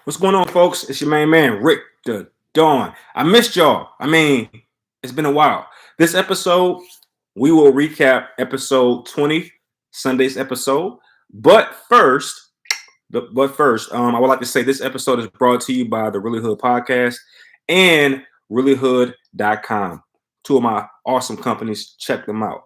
What's going on, folks? It's your main man, Rick the Dawn. I missed y'all. It's been a while. This episode, we will recap episode 20, Sunday's episode. But first, I would like to say this episode is brought to you by the Really Hood Podcast and reallyhood.com. Two of my awesome companies. Check them out.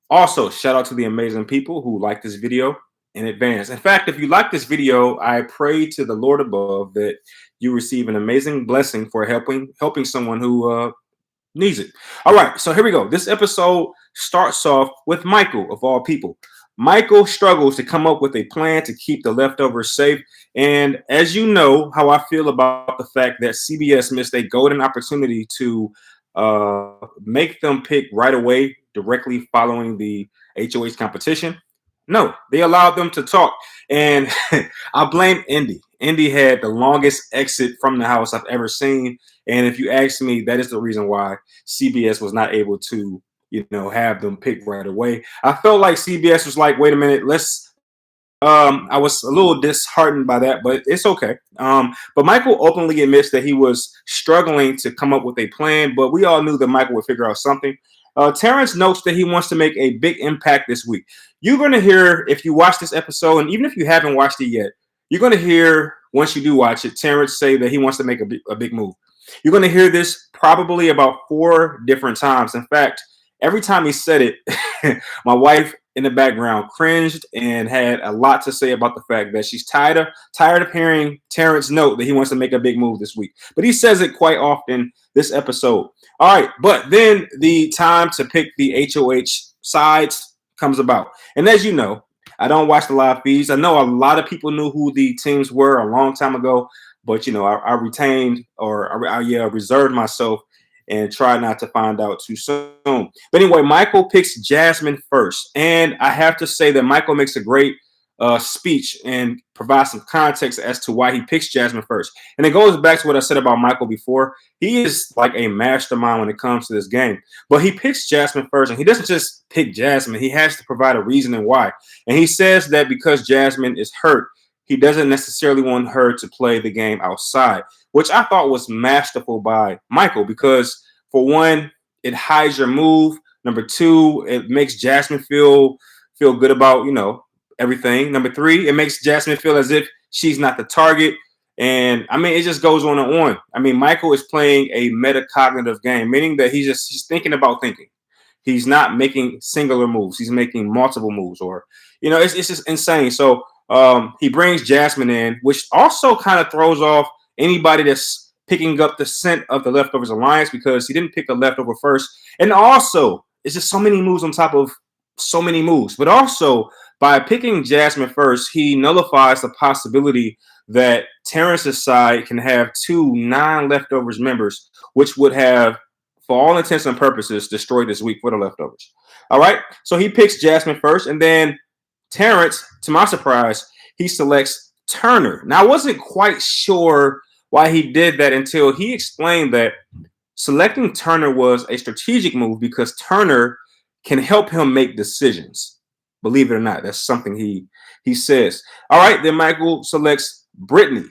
Also, shout out to the amazing people who like this video in advance. In fact, if you like this video, I pray to the Lord above that you receive an amazing blessing for helping someone who needs it. All right, so here we go. This episode starts off with Michael, of all people. Michael struggles to come up with a plan to keep the leftovers safe. And as you know, how I feel about the fact that CBS missed a golden opportunity to make them pick right away, directly following the HOH competition. No, they allowed them to talk. And I blame Indy. Indy had the longest exit from the house I've ever seen. And if you ask me, that is the reason why CBS was not able to, have them pick right away. I felt like CBS was like, wait a minute, let's I was a little disheartened by that, but it's okay. But Michael openly admits that he was struggling to come up with a plan, but we all knew that Michael would figure out something. Terrence notes that he wants to make a big impact this week. You're going to hear, if you watch this episode, and even if you haven't watched it yet, you're going to hear, once you do watch it, Terrence say that he wants to make a big move. You're going to hear this probably about 4 different times. In fact, every time he said it, my wife in the background cringed and had a lot to say about the fact that she's tired of hearing Terrence note that he wants to make a big move this week. But he says it quite often this episode. All right, but then the time to pick the HOH sides comes about. And as you know, I don't watch the live feeds. I know a lot of people knew who the teams were a long time ago, but I retained or I reserved myself and try not to find out too soon. But anyway, Michael picks Jasmine first. And I have to say that Michael makes a great speech and provides some context as to why he picks Jasmine first. And it goes back to what I said about Michael before. He is like a mastermind when it comes to this game. But he picks Jasmine first, and he doesn't just pick Jasmine. He has to provide a reason and why. And he says that because Jasmine is hurt, he doesn't necessarily want her to play the game outside, which I thought was masterful by Michael because, for one, it hides your move. Number 2, it makes Jasmine feel good about, everything. Number 3, it makes Jasmine feel as if she's not the target. And, it just goes on and on. Michael is playing a metacognitive game, meaning that he's thinking about thinking. He's not making singular moves. He's making multiple moves or, it's just insane. So, he brings Jasmine in, which also kind of throws off anybody that's picking up the scent of the Leftovers Alliance because he didn't pick a leftover first. And also, it's just so many moves on top of so many moves. But also, by picking Jasmine first, he nullifies the possibility that Terrence's side can have 2 non-Leftovers members, which would have, for all intents and purposes, destroyed this week for the Leftovers. All right? So he picks Jasmine first, and then Terrence, to my surprise, he selects Turner. Now, I wasn't quite sure why he did that until he explained that selecting Turner was a strategic move because Turner can help him make decisions. Believe it or not, that's something he says. All right, then Michael selects Brittany,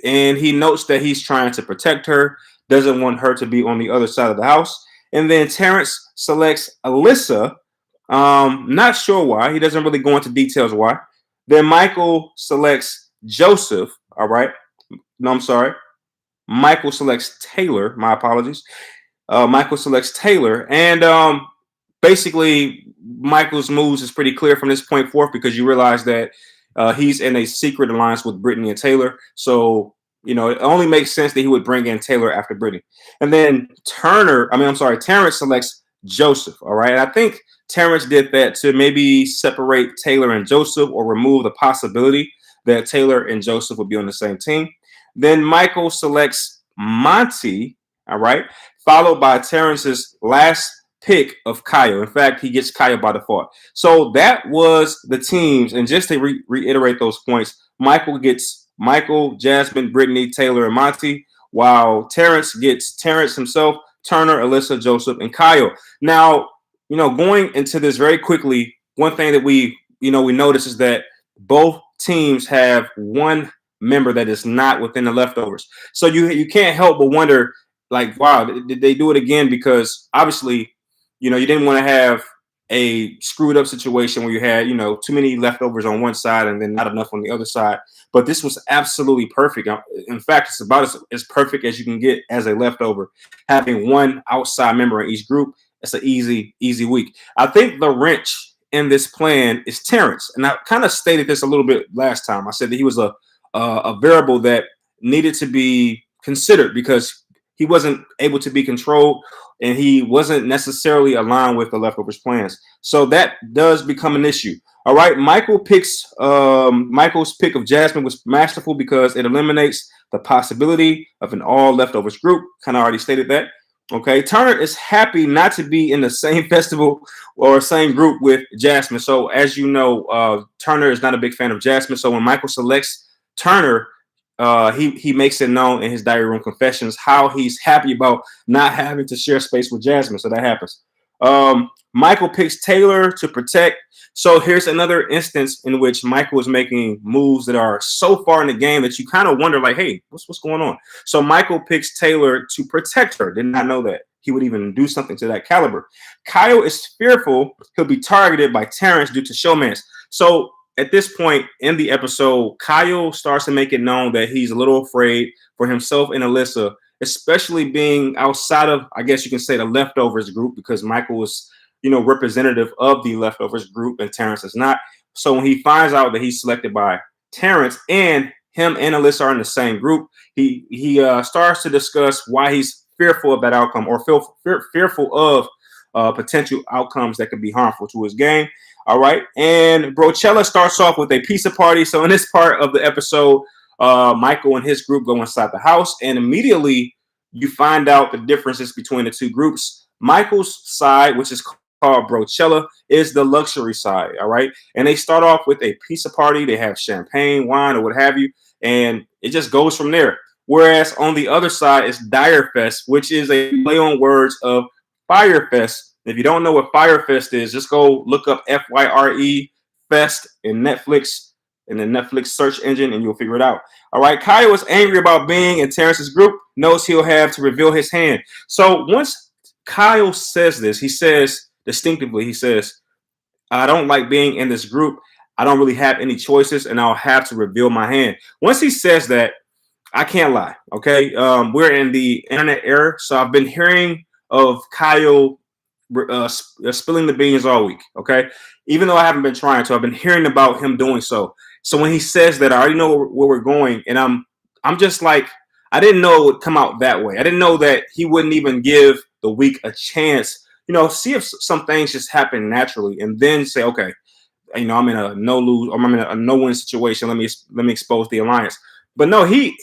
and he notes that he's trying to protect her, doesn't want her to be on the other side of the house. And then Terrence selects Alyssa. Not sure why. He doesn't really go into details why. Then Michael selects Joseph. All right. No, I'm sorry. Michael selects Taylor. My apologies. Michael selects Taylor. And basically, Michael's moves is pretty clear from this point forth because you realize that he's in a secret alliance with Brittany and Taylor. So, it only makes sense that he would bring in Taylor after Brittany. And then Terrence selects Joseph. All right. And I think Terrence did that to maybe separate Taylor and Joseph or remove the possibility that Taylor and Joseph would be on the same team. Then Michael selects Monty, all right, followed by Terrence's last pick of Kyle. In fact, he gets Kyle by default. So that was the teams. And just to reiterate those points, Michael gets Michael, Jasmine, Brittany, Taylor, and Monty, while Terrence gets Terrence himself, Turner, Alyssa, Joseph, and Kyle. Now, going into this very quickly, one thing that we notice is that both teams have 1 member that is not within the leftovers. So you can't help but wonder, like, wow, did they do it again? Because obviously, you didn't want to have a screwed up situation where you had, too many leftovers on one side and then not enough on the other side. But this was absolutely perfect. In fact, it's about as perfect as you can get as a leftover. Having one outside member in each group, it's an easy week. I think the wrench in this plan is Terrence. And I kind of stated this a little bit last time. I said that he was a variable that needed to be considered because he wasn't able to be controlled and he wasn't necessarily aligned with the leftovers plans. So that does become an issue. All right, Michael's pick of Jasmine was masterful because it eliminates the possibility of an all leftovers group. Kind of already stated that. Okay, Turner is happy not to be in the same festival or same group with Jasmine. So as you know, Turner is not a big fan of Jasmine. So when Michael selects Turner, he makes it known in his diary room confessions how he's happy about not having to share space with Jasmine. So that happens. Michael picks Taylor to protect. So here's another instance in which Michael is making moves that are so far in the game that you kind of wonder, like, hey, what's going on? So Michael picks Taylor to protect her. Did not know that he would even do something to that caliber. Kyle is fearful he'll be targeted by Terrence due to showmance. So at this point in the episode, Kyle starts to make it known that he's a little afraid for himself and Alyssa, especially being outside of, I guess you can say, the leftovers group, because Michael was, representative of the leftovers group and Terrence is not. So when he finds out that he's selected by Terrence and him and Alyssa are in the same group, he starts to discuss why he's fearful of that outcome or fearful of potential outcomes that could be harmful to his game. All right. And Brochella starts off with a pizza party. So in this part of the episode, Michael and his group go inside the house, and immediately you find out the differences between the two groups. Michael's side, which is called Brochella, is the luxury side. All right. And they start off with a pizza party. They have champagne, wine, or what have you. And it just goes from there. Whereas on the other side is Dire Fest, which is a play on words of Fire Fest. If you don't know what Fire Fest is, just go look up FYRE Fest in Netflix, in the Netflix search engine, and you'll figure it out. All right. Kyle is angry about being in Terrence's group, knows he'll have to reveal his hand. So once Kyle says this, he says distinctively, he says, I don't like being in this group. I don't really have any choices, and I'll have to reveal my hand. Once he says that, I can't lie. Okay. We're in the internet era. So I've been hearing of Kyle spilling the beans all week. Okay. Even though I haven't been trying to, I've been hearing about him doing so. So when he says that, I already know where we're going. And I'm just like, I didn't know it would come out that way. I didn't know that he wouldn't even give the week a chance, see if some things just happen naturally and then say, okay, I'm in a no-lose or I'm in a no-win situation. Let me expose the alliance. But no, he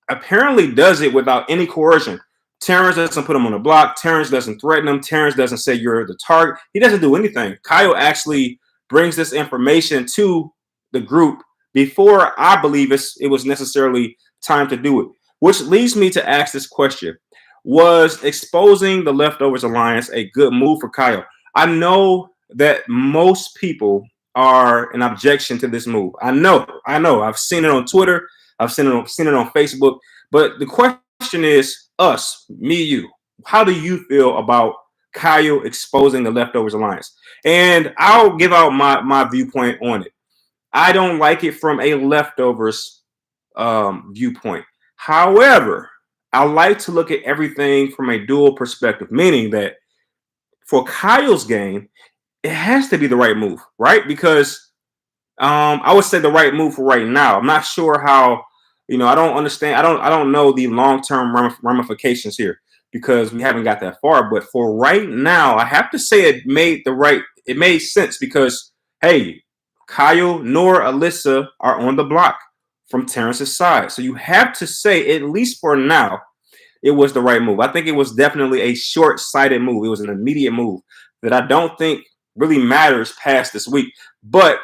apparently does it without any coercion. Terrence doesn't put him on the block. Terrence doesn't threaten him. Terrence doesn't say you're the target. He doesn't do anything. Kyle actually brings this information to the group before I believe it was necessarily time to do it, which leads me to ask this question. Was exposing the leftovers alliance a good move for Kyle? I know that most people are an objection to this move. I know. I've seen it on Twitter. I've seen it on Facebook. But the question is, us, me, you. How do you feel about Kyle exposing the leftovers alliance? And I'll give out my viewpoint on it. I don't like it from a leftovers viewpoint. However, I like to look at everything from a dual perspective, meaning that for Kyle's game, it has to be the right move, right? Because I would say the right move for right now. I'm not sure how, I don't understand. I don't know the long-term ramifications here because we haven't got that far. But for right now, I have to say it made sense because, hey, Kyle nor Alyssa are on the block from Terrence's side. So you have to say, at least for now, it was the right move. I think it was definitely a short-sighted move. It was an immediate move that I don't think really matters past this week. But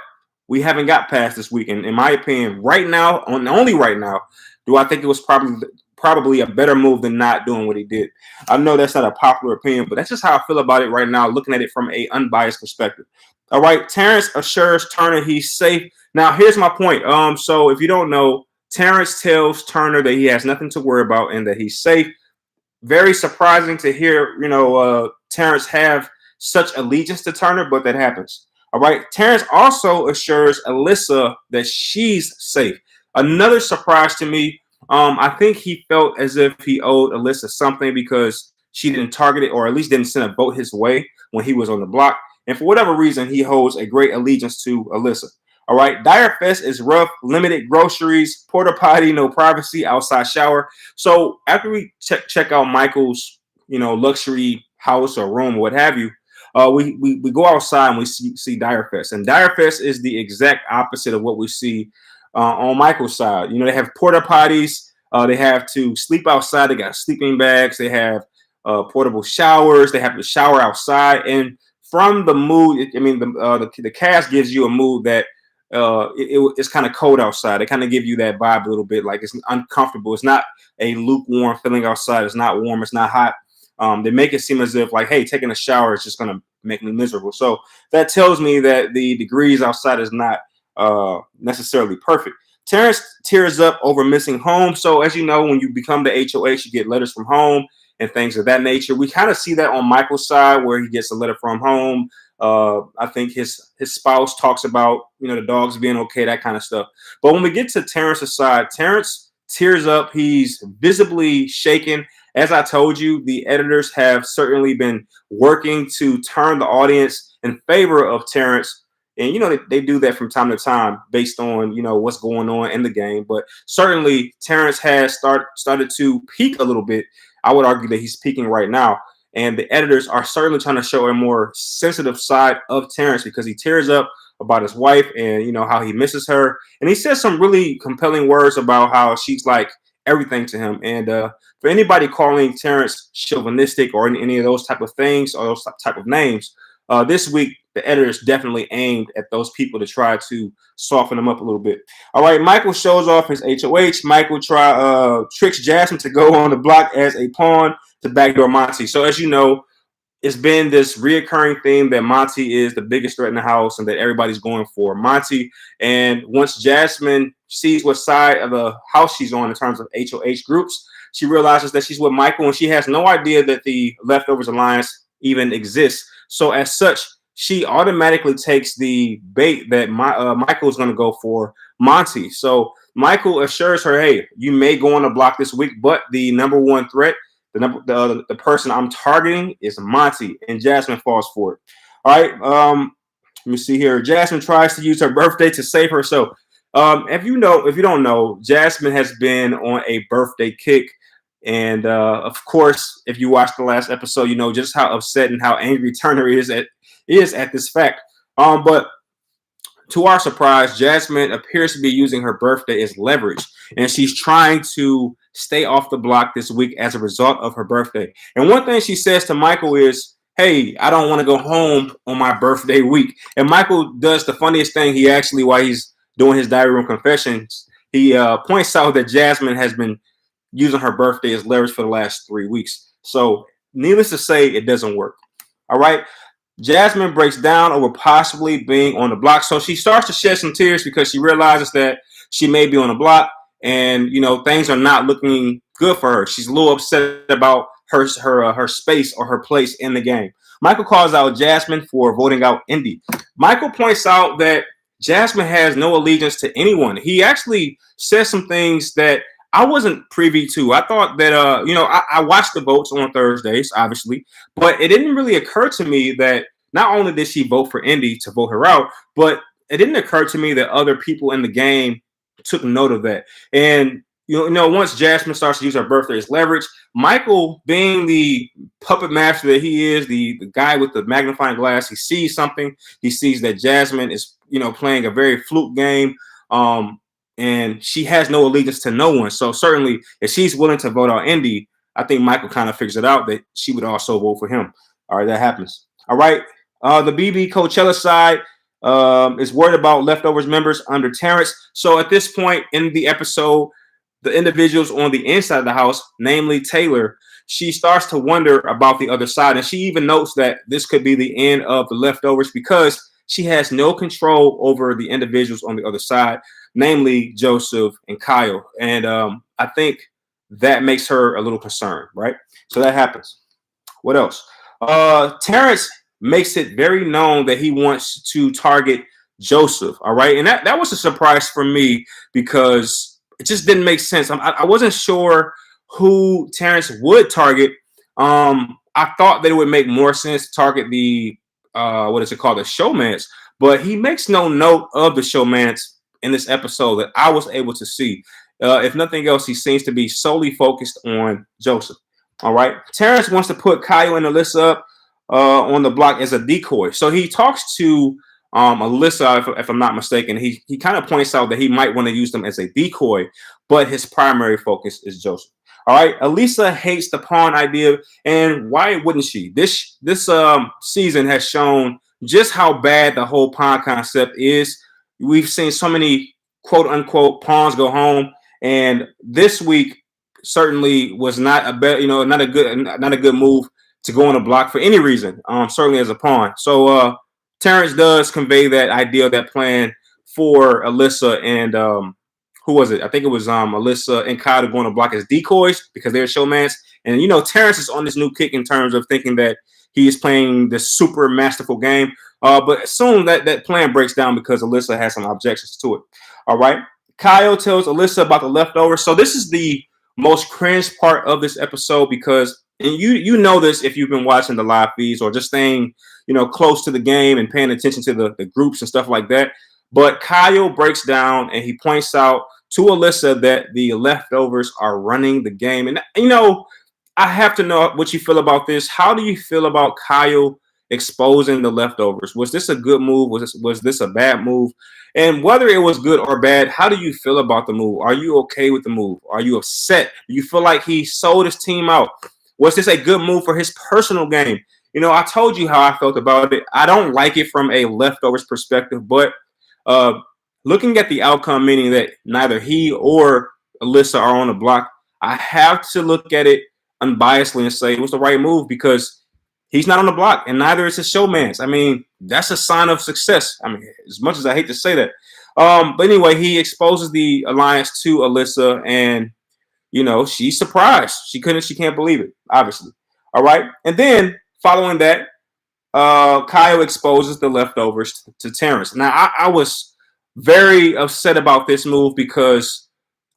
we haven't got past this week. And in my opinion, right now, only right now, do I think it was probably a better move than not doing what he did. I know that's not a popular opinion, but that's just how I feel about it right now, looking at it from an unbiased perspective. All right, Terrence assures Turner he's safe. Now, here's my point. So if you don't know, Terrence tells Turner that he has nothing to worry about and that he's safe. Very surprising to hear, Terrence have such allegiance to Turner, but that happens. All right. Terrence also assures Alyssa that she's safe. Another surprise to me. I think he felt as if he owed Alyssa something because she didn't target it or at least didn't send a vote his way when he was on the block. And for whatever reason, he holds a great allegiance to Alyssa. All right. Dire Fest is rough, limited groceries, porta potty, no privacy, outside shower. So after we check out Michael's, luxury house or room or what have you, we go outside and we see Dire Fest. And Dire Fest is the exact opposite of what we see on Michael's side. They have porta potties. They have to sleep outside. They got sleeping bags. They have portable showers. They have to shower outside. And from the mood, the cast gives you a mood that it's kind of cold outside. They kind of give you that vibe a little bit, like it's uncomfortable. It's not a lukewarm feeling outside. It's not warm. It's not hot. They make it seem as if like, hey, taking a shower is just going to make me miserable. So that tells me that the degrees outside is not necessarily perfect. Terrence tears up over missing home. So as you know, when you become the HOH, you get letters from home and things of that nature. We kind of see that on Michael's side where he gets a letter from home. I think his spouse talks about, the dogs being okay, that kind of stuff. But when we get to Terrence's side, Terrence tears up. He's visibly shaken. As I told you, the editors have certainly been working to turn the audience in favor of Terrence. And, they do that from time to time based on, what's going on in the game. But certainly Terrence has started to peak a little bit. I would argue that he's peaking right now. And the editors are certainly trying to show a more sensitive side of Terrence because he tears up about his wife and, how he misses her. And he says some really compelling words about how she's like everything to him. And for anybody calling Terrence chauvinistic or any of those type of things or those type of names, this week, the editors definitely aimed at those people to try to soften them up a little bit. All right, Michael shows off his HOH. Michael tricks Jasmine to go on the block as a pawn to backdoor Monty. So as you know, it's been this reoccurring theme that Monty is the biggest threat in the house and that everybody's going for Monty. And once Jasmine sees what side of the house she's on in terms of HOH groups, she realizes that she's with Michael and she has no idea that the Leftovers Alliance even exists. So as such, she automatically takes the bait that Michael is going to go for Monty. So Michael assures her, hey, you may go on the block this week, but the number one threat, the person I'm targeting is Monty, and Jasmine falls for it. All right. Let me see here. Jasmine tries to use her birthday to save herself. If you don't know, Jasmine has been on a birthday kick. And of course, if you watched the last episode, you know just how upset and how angry Turner is at this fact. But to our surprise, Jasmine appears to be using her birthday as leverage, and she's trying to stay off the block this week as a result of her birthday. And one thing she says to Michael is, hey, I don't want to go home on my birthday week. And Michael does the funniest thing. He actually, while he's doing his diary room confessions, he points out that Jasmine has been using her birthday as leverage for the last 3 weeks. So needless to say, it doesn't work. All right. Jasmine breaks down over possibly being on the block. So she starts to shed some tears because she realizes that she may be on the block and, things are not looking good for her. She's a little upset about her space or her place in the game. Michael calls out Jasmine for voting out Indy. Michael points out that Jasmine has no allegiance to anyone. He actually says some things that I wasn't privy to. I thought that, I watched the votes on Thursdays, obviously, but it didn't really occur to me that not only did she vote for Indy to vote her out, but it didn't occur to me that other people in the game took note of that. And, once Jasmine starts to use her birthday as leverage, Michael, being the puppet master that he is, the guy with the magnifying glass, he sees something. He sees that Jasmine is, playing a very fluke game. And she has no allegiance to no one. So certainly, if she's willing to vote out Indy, I think Michael kind of figures it out that she would also vote for him. All right, that happens. All right, the BB Coachella side is worried about Leftovers members under Terrence. So at this point in the episode, the individuals on the inside of the house, namely Taylor, she starts to wonder about the other side. And she even notes that this could be the end of the Leftovers because she has no control over the individuals on the other side. namely Joseph and Kyle. And I think that makes her a little concerned, right? So that happens. What else? Terrence makes it very known that he wants to target Joseph. All right, and that was a surprise for me because it just didn't make sense. I wasn't sure who Terrence would target. I thought that it would make more sense to target the what is it called, the showmance, but he makes no note of the showmance in this episode that I was able to see. If nothing else, he seems to be solely focused on Joseph. All right. Terrence wants to put Kyle and Alyssa up on the block as a decoy. So he talks to Alyssa, if I'm not mistaken. He kind of points out that he might want to use them as a decoy, but his primary focus is Joseph. All right. Alyssa hates the pawn idea, and why wouldn't she? This season has shown just how bad the whole pawn concept is. We've seen so many quote unquote pawns go home, and this week certainly was not not a good move to go on a block for any reason. Certainly as a pawn. So Terrence does convey that idea, that plan for Alyssa and who was it? I think it was Alyssa and Kyle to go on a block as decoys because they're showmans. And Terrence is on this new kick in terms of thinking that he is playing this super masterful game. But soon that plan breaks down because Alyssa has some objections to it. All right. Kyle tells Alyssa about the leftovers. So this is the most cringe part of this episode because, and you know this if you've been watching the live feeds or just staying close to the game and paying attention to the groups and stuff like that. But Kyle breaks down and he points out to Alyssa that the leftovers are running the game. And I have to know what you feel about this. How do you feel about Kyle exposing the leftovers? Was this a good move? Was this a bad move? And whether it was good or bad, how do you feel about the move? Are you okay with the move? Are you upset? Do you feel like he sold his team out? Was this a good move for his personal game? I told you how I felt about it. I don't like it from a leftovers perspective, but looking at the outcome, meaning that neither he or Alyssa are on the block, I have to look at it unbiasedly and say it was the right move because he's not on the block, and neither is his showmans. I mean, that's a sign of success. I mean, as much as I hate to say that. But anyway, he exposes the alliance to Alyssa, and she's surprised. She can't believe it, obviously. All right. And then following that, Kyle exposes the leftovers to Terrence. Now, I was very upset about this move because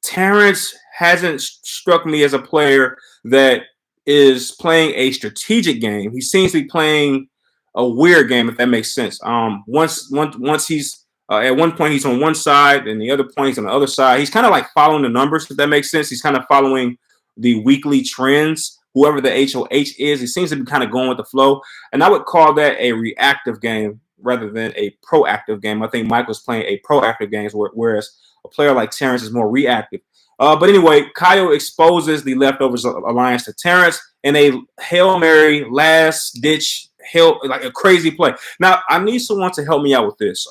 Terrence hasn't struck me as a player that is playing a strategic game. He seems to be playing a weird game, if that makes sense. Once he's at one point he's on one side and the other point he's on the other side. He's kind of like following the numbers, if that makes sense. He's kind of following the weekly trends. Whoever the HOH is, he seems to be kind of going with the flow. And I would call that a reactive game rather than a proactive game. I think Michael's playing a proactive game, whereas a player like Terrence is more reactive. But anyway, Kyle exposes the leftovers alliance to Terrence in a Hail Mary last ditch, like a crazy play. Now, I need someone to help me out with this.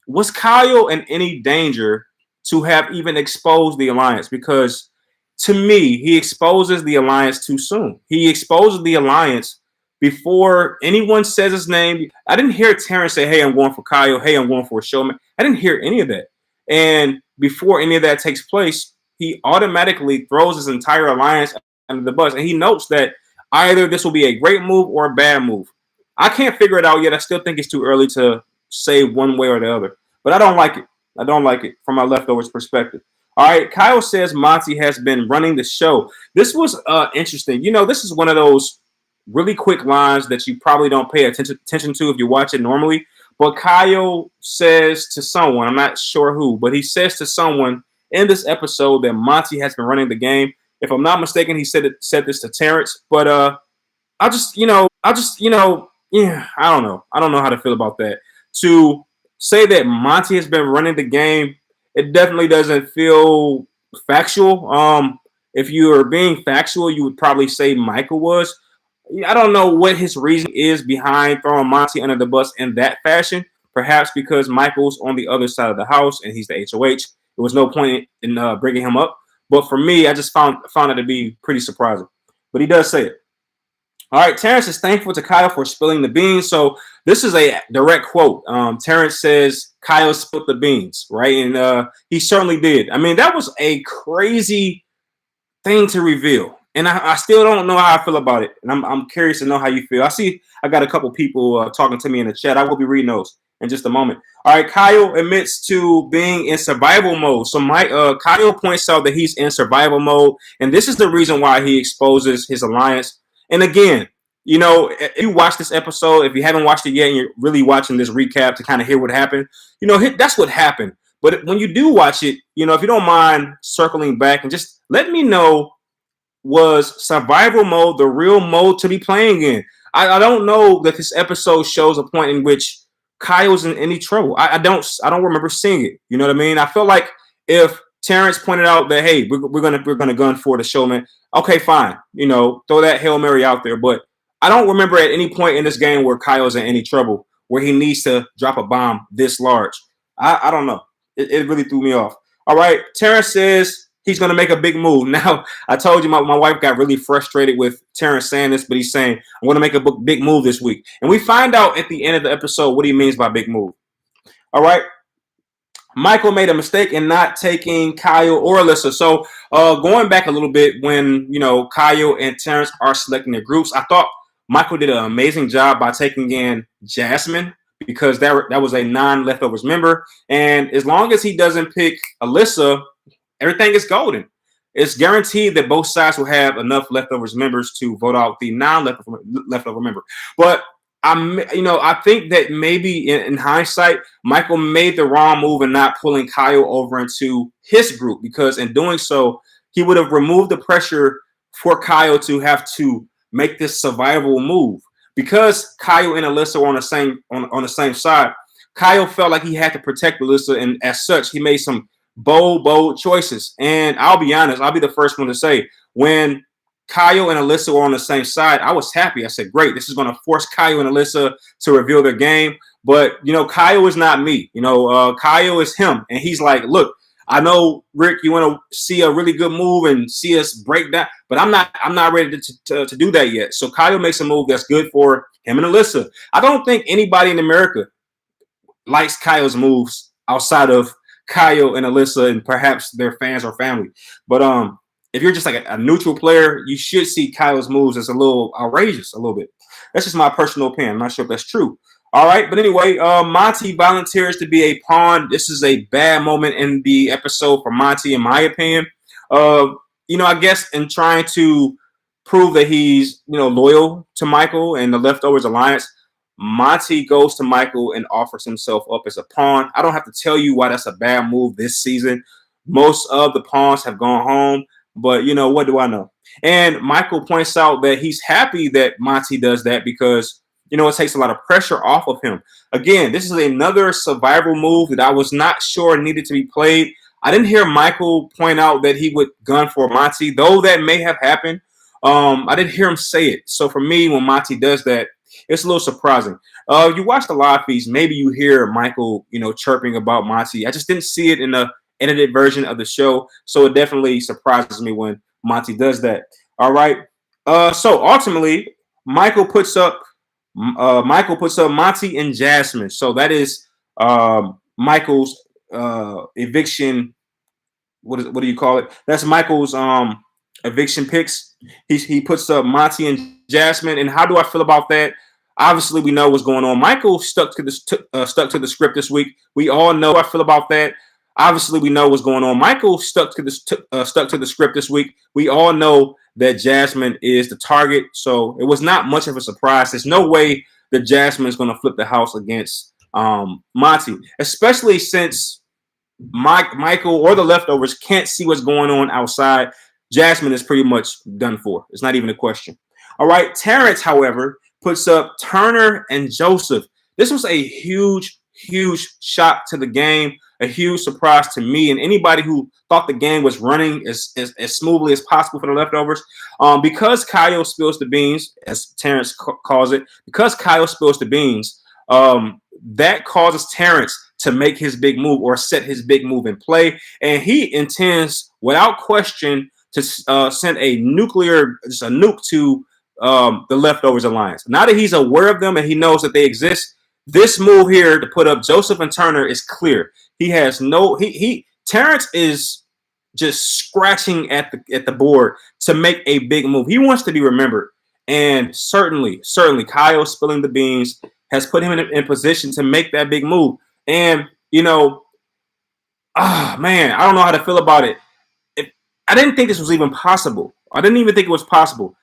Was Kyle in any danger to have even exposed the alliance? Because to me, he exposes the alliance too soon. He exposes the alliance before anyone says his name. I didn't hear Terrence say, hey, I'm going for Kyle. Hey, I'm going for a showman. I didn't hear any of that. And before any of that takes place, he automatically throws his entire alliance under the bus. And he notes that either this will be a great move or a bad move. I can't figure it out yet. I still think it's too early to say one way or the other. But I don't like it. I don't like it from my leftovers perspective. All right, Kyle says Monty has been running the show. This was interesting. This is one of those really quick lines that you probably don't pay attention to if you watch it normally. But Kyle says to someone, I'm not sure who, but he says to someone in this episode that Monty has been running the game. If I'm not mistaken, he said this to Terrence. But yeah, I don't know. I don't know how to feel about that. To say that Monty has been running the game, it definitely doesn't feel factual. If you are being factual, you would probably say Michael was. I don't know what his reason is behind throwing Monty under the bus in that fashion. Perhaps because Michael's on the other side of the house and he's the HOH. There was no point in bringing him up. But for me, I just found it to be pretty surprising. But he does say it. All right, Terrence is thankful to Kyle for spilling the beans. So this is a direct quote. Terrence says Kyle spilled the beans, right? And he certainly did. I mean, that was a crazy thing to reveal. And I still don't know how I feel about it. And I'm curious to know how you feel. I got a couple people talking to me in the chat. I will be reading those in just a moment. All right, Kyle admits to being in survival mode. So Kyle points out that he's in survival mode. And this is the reason why he exposes his alliance. And again, if you watch this episode, if you haven't watched it yet and you're really watching this recap to kind of hear what happened, that's what happened. But when you do watch it, if you don't mind circling back and just let me know, was survival mode the real mode to be playing in? I don't know that this episode shows a point in which Kyle's in any trouble. I don't remember seeing it. You know what I mean? I feel like if Terrence pointed out that, hey, we're gonna gun for the showman, okay, fine. Throw that Hail Mary out there. But I don't remember at any point in this game where Kyle's in any trouble, where he needs to drop a bomb this large. I don't know. It really threw me off. All right, Terrence says he's going to make a big move. Now, I told you my wife got really frustrated with Terrence saying this, but he's saying, I'm going to make a big move this week. And we find out at the end of the episode what he means by big move. All right. Michael made a mistake in not taking Kyle or Alyssa. So going back a little bit when, Kyle and Terrence are selecting their groups, I thought Michael did an amazing job by taking in Jasmine, because that was a non-leftovers member. And as long as he doesn't pick Alyssa, everything is golden. It's guaranteed that both sides will have enough leftovers members to vote out the non-leftover member. But I think that maybe in hindsight, Michael made the wrong move in not pulling Kyle over into his group, because in doing so, he would have removed the pressure for Kyle to have to make this survival move. Because Kyle and Alyssa were on the same side, Kyle felt like he had to protect Alyssa, and as such, he made some bold choices. And I'll be honest, I'll be the first one to say, when Kyle and Alyssa were on the same side, I was happy. I said, great, this is going to force Kyle and Alyssa to reveal their game. But, Kyle is not me. Kyle is him. And he's like, look, I know, Rick, you want to see a really good move and see us break down, but I'm not ready to do that yet. So Kyle makes a move that's good for him and Alyssa. I don't think anybody in America likes Kyle's moves outside of Kyle and Alyssa and perhaps their fans or family. But if you're just like a neutral player, you should see Kyle's moves as a little outrageous, a little bit. That's just my personal opinion. I'm not sure if that's true. All right, but anyway, Monty volunteers to be a pawn. This is a bad moment in the episode for Monty, in my opinion. I guess in trying to prove that he's, loyal to Michael and the Leftovers Alliance, Monty goes to Michael and offers himself up as a pawn. I don't have to tell you why that's a bad move this season. Most of the pawns have gone home, but, what do I know? And Michael points out that he's happy that Monty does that because, it takes a lot of pressure off of him. Again, this is another survival move that I was not sure needed to be played. I didn't hear Michael point out that he would gun for Monty, though that may have happened. I didn't hear him say it. So for me, when Monty does that, it's a little surprising. You watch the live feeds, maybe you hear Michael, chirping about Monty. I just didn't see it in the edited version of the show. So it definitely surprises me when Monty does that. All right. So ultimately, Michael puts up Monty and Jasmine. So that is Michael's eviction. What do you call it? That's Michael's eviction picks. He puts up Monty and Jasmine. And how do I feel about that? Obviously, we know what's going on. Michael stuck to the script this week. We all know how I feel about that. Obviously, we know what's going on. Michael stuck to the script this week. We all know that Jasmine is the target, so it was not much of a surprise. There's no way that Jasmine is going to flip the house against Monty, especially since Michael or the Leftovers can't see what's going on outside. Jasmine is pretty much done for. It's not even a question. All right, Terrence, however, puts up Turner and Joseph. This was a huge shock to the game, a huge surprise to me and anybody who thought the game was running as smoothly as possible for the Leftovers. Because Kyle spills the beans, as Terrence calls it, because Kyle spills the beans, that causes Terrence to make his big move or set his big move in play. And he intends, without question, to send a nuke to the Leftovers alliance. Now that he's aware of them and he knows that they exist, this move here to put up Joseph and Turner is clear. He has no Terrence is just scratching at the board to make a big move. He wants to be remembered, and certainly Kyle spilling the beans has put him in position to make that big move. And man, I don't know how to feel about it. I didn't think this was even possible. I didn't even think it was possible.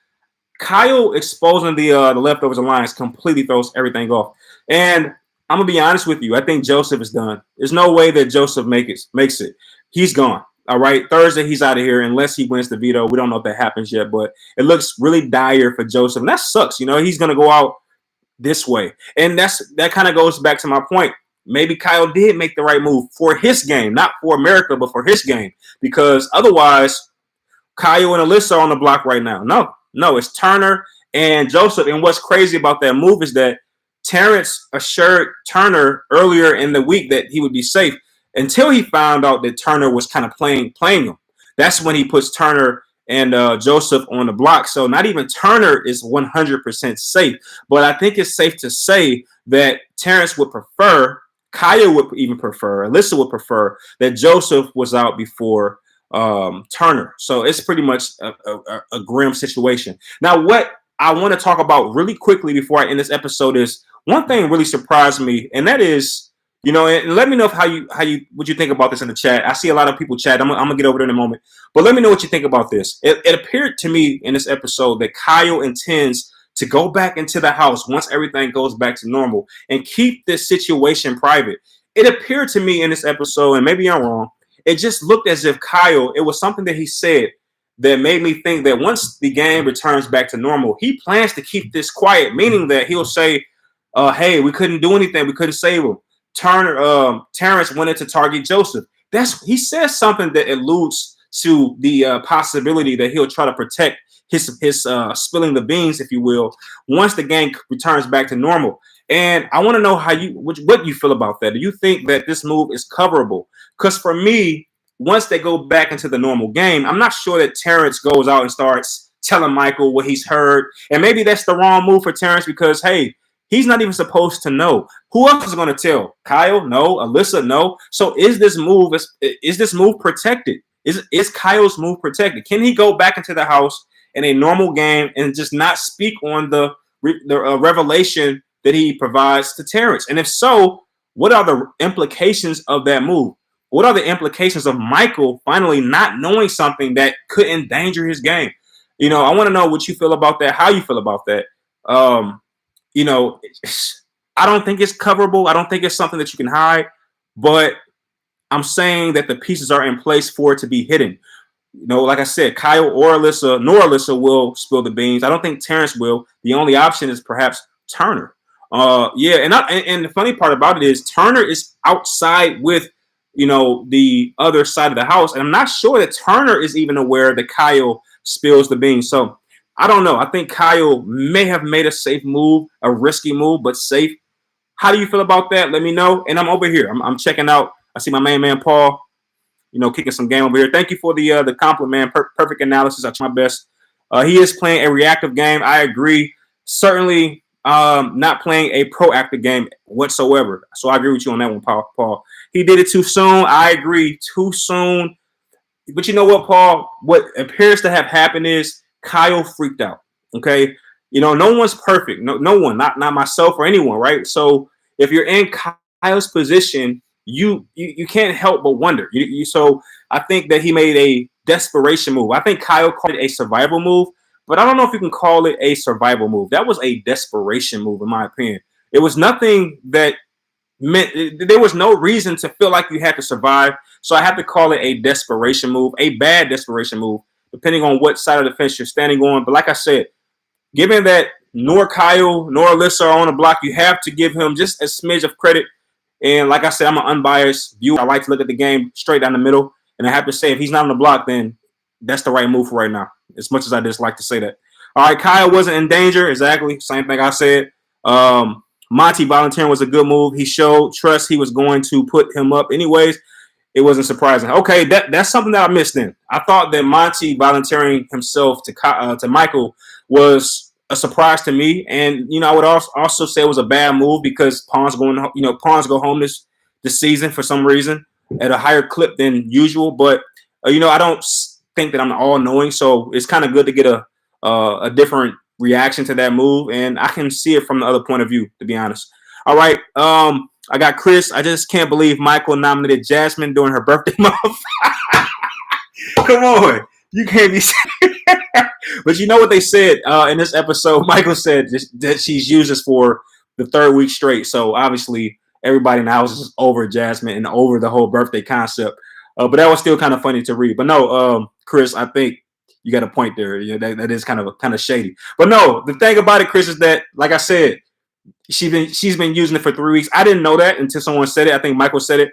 Kyle exposing the Leftovers alliance completely throws everything off. And I'm gonna be honest with you. I think Joseph is done. There's no way that Joseph makes it. He's gone. All right, Thursday he's out of here unless he wins the veto. We don't know if that happens yet, but it looks really dire for Joseph, and that sucks. He's gonna go out this way, and that kind of goes back to my point. Maybe Kyle did make the right move for his game, not for America, but for his game, because otherwise Kyle and Alyssa are on the block right now. No, it's Turner and Joseph. And what's crazy about that move is that Terrence assured Turner earlier in the week that he would be safe until he found out that Turner was kind of playing him. That's when he puts Turner and Joseph on the block. So not even Turner is 100% safe. But I think it's safe to say that Terrence would prefer, Kyle would even prefer, Alyssa would prefer that Joseph was out before Turner. So it's pretty much a grim situation. Now, what I want to talk about really quickly before I end this episode is one thing really surprised me, and that is, and let me know what you think about this in the chat. I see a lot of people chat. I'm gonna get over there in a moment, but let me know what you think about this. It appeared to me in this episode that Kyle intends to go back into the house once everything goes back to normal and keep this situation private. It appeared to me in this episode, and maybe I'm wrong, it just looked as if Kyle, it was something that he said that made me think that once the game returns back to normal, he plans to keep this quiet, meaning that he'll say, hey, we couldn't do anything. We couldn't save him. Terrence wanted to target Joseph. He says something that alludes to the possibility that he'll try to protect his spilling the beans, if you will, once the game returns back to normal. And I want to know what you feel about that. Do you think that this move is coverable? Because for me, once they go back into the normal game, I'm not sure that Terrence goes out and starts telling Michael what he's heard. And maybe that's the wrong move for Terrence because, hey, he's not even supposed to know. Who else is going to tell? Kyle? No. Alyssa? No. So is this move protected? Is Kyle's move protected? Can he go back into the house in a normal game and just not speak on the revelation that he provides to Terrence? And if so, what are the implications of that move? What are the implications of Michael finally not knowing something that could endanger his game? I want to know what you feel about that, how you feel about that. I don't think it's coverable. I don't think it's something that you can hide, but I'm saying that the pieces are in place for it to be hidden. Like I said, Kyle or Alyssa, nor Alyssa will spill the beans. I don't think Terrence will. The only option is perhaps Turner. And the funny part about it is Turner is outside with the other side of the house, and I'm not sure that Turner is even aware that Kyle spills the beans. So I don't know. I think Kyle may have made a safe move, a risky move, but safe. How do you feel about that? Let me know. And I'm over here. I'm checking out. I see my main man Paul, kicking some game over here. Thank you for the compliment. Perfect analysis. I try my best. He is playing a reactive game. I agree. Certainly not playing a proactive game whatsoever. So I agree with you on that one, Paul. He did it too soon. I agree. Too soon. But you know what, Paul? What appears to have happened is Kyle freaked out. Okay. No one's perfect. No one, not myself or anyone, right? So if you're in Kyle's position, you can't help but wonder. So I think that he made a desperation move. I think Kyle called it a survival move, but I don't know if you can call it a survival move. That was a desperation move, in my opinion. It was nothing that there was no reason to feel like you had to survive. So I have to call it a desperation move, a bad desperation move, depending on what side of the fence you're standing on. But like I said, given that nor Kyle nor Alyssa are on the block, you have to give him just a smidge of credit. And like I said, I'm an unbiased viewer. I like to look at the game straight down the middle. And I have to say, if he's not on the block, then that's the right move for right now, as much as I dislike to say that. All right, Kyle wasn't in danger. Exactly. Same thing I said. Monty volunteering was a good move. He showed trust. He was going to put him up anyways. It wasn't surprising. Okay, that's something that I missed then. I thought that Monty volunteering himself to Michael was a surprise to me. And I would also say it was a bad move because Pawns go home this season for some reason at a higher clip than usual. But I don't think that I'm all knowing, so it's kind of good to get a different reaction to that move, and I can see it from the other point of view, to be honest. All right, I got Chris. I just can't believe Michael nominated Jasmine during her birthday month. Come on, you can't be saying that. But you know what they said in this episode? Michael said that she's used this for the third week straight. So obviously everybody in the house is over Jasmine and over the whole birthday concept. But that was still kind of funny to read. But no, Chris, I think you got a point there. That is kind of shady. But no, the thing about it, Chris, is that, like I said, she's been using it for 3 weeks. I didn't know that until someone said it. I think Michael said it,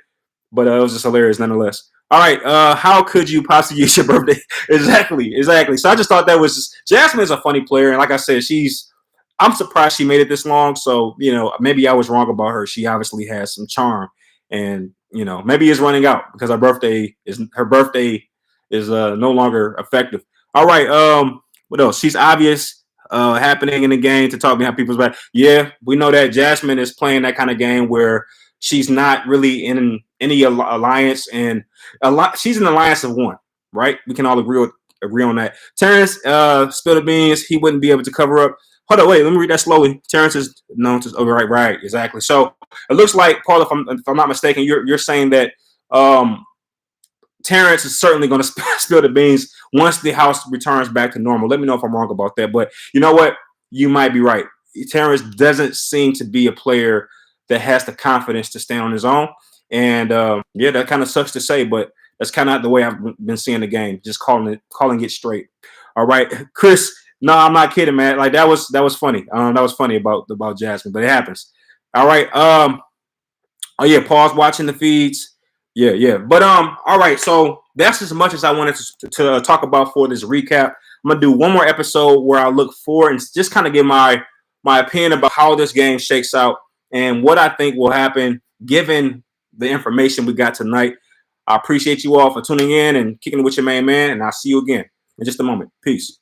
but it was just hilarious nonetheless. All right, how could you possibly use your birthday? Exactly. So I just thought that was Jasmine is a funny player, and like I said, I'm surprised she made it this long. So maybe I was wrong about her. She obviously has some charm, and maybe it's running out because her birthday is no longer effective. All right, what else? She's obvious. Happening in the game to talk behind people's back. Yeah, we know that Jasmine is playing that kind of game where she's not really in any alliance, and she's an alliance of one, right? We can all agree on that. Terrence spilled the beans. He wouldn't be able to cover up. Hold on, wait. Let me read that slowly. Terrence is known to. Oh, right, exactly. So it looks like, Paul, if I'm not mistaken, you're saying that Terrence is certainly going to spill the beans once the house returns back to normal. Let me know if I'm wrong about that. But you know what? You might be right. Terrence doesn't seem to be a player that has the confidence to stand on his own. And yeah, that kind of sucks to say, but that's kind of the way I've been seeing the game. Just calling it straight. All right, Chris. No, I'm not kidding, man. Like that was funny. That was funny about Jasmine, but it happens. All right. Oh yeah, pause watching the feeds. Yeah. But all right. So that's as much as I wanted to talk about for this recap. I'm gonna do one more episode where I look forward and just kind of give my opinion about how this game shakes out and what I think will happen given the information we got tonight. I appreciate you all for tuning in and kicking it with your main man, and I'll see you again in just a moment. Peace.